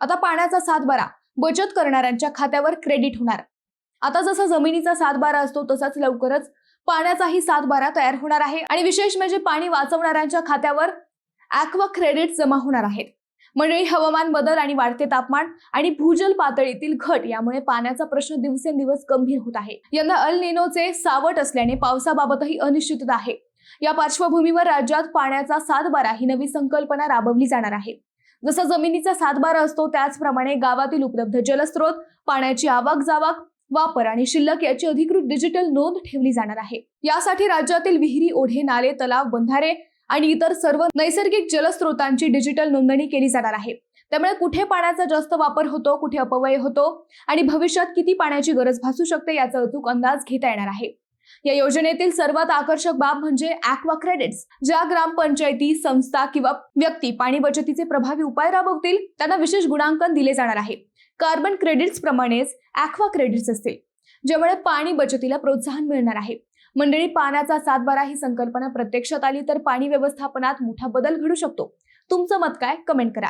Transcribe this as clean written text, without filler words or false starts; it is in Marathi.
आता पाण्याचा सातबारा बचत करणाऱ्यांच्या खात्यावर क्रेडिट होणार। आता जसा जमिनीचा सातबारा असतो तसाच लवकरच पाण्याचाही सातबारा तयार होणार आहे आणि विशेष म्हणजे पाणी वाचवणाऱ्यांच्या खात्यावर ॲक्वा क्रेडिट जमा होणार आहेत। मंडळी, हवामान बदल आणि वाढते तापमान आणि भूजल पातळीतील घट यामुळे पाण्याचा प्रश्न दिवसेंदिवस गंभीर होत आहे। यंदा अल निनोचे सावट असल्याने पावसाबाबतही अनिश्चितता आहे। या पार्श्वभूमीवर राज्यात पाण्याचा सातबारा ही नवी संकल्पना राबवली जाणार आहे। जसा जमिनीचा सातबारा असतो त्याचप्रमाणे गावातील उपलब्ध जलस्रोत, पाण्याची आवक जावक, वापर आणि शिल्लक याची अधिकृत डिजिटल नोंद ठेवली जाणार आहे। यासाठी राज्यातील विहिरी, ओढे, नाले, तलाव, बंधारे आणि इतर सर्व नैसर्गिक जलस्रोतांची डिजिटल नोंदणी केली जाणार आहे। त्यामुळे कुठे पाण्याचा जास्त वापर होतो, कुठे अपव्यय होतो आणि भविष्यात किती पाण्याची गरज भासू शकते याचा अचूक अंदाज घेता येणार आहे। या योजनेतील सर्वात आकर्षक बाब म्हणजे ॲक्वा क्रेडिट्स। ज्या ग्रामपंचायती, संस्था किंवा व्यक्ती पाणी बचतीचे प्रभावी उपाय राबवतील त्यांना विशेष गुणांकन दिले जाणार आहे। कार्बन क्रेडिट्स प्रमाणेच ॲक्वा क्रेडिट्स असतील, ज्यामुळे पाणी बचतीला प्रोत्साहन मिळणार आहे। मंडळी, पाण्याचा सातबारा ही संकल्पना प्रत्यक्षात आली तर पाणी व्यवस्थापनात मोठा बदल घडू शकतो। तुमचं मत काय? कमेंट करा।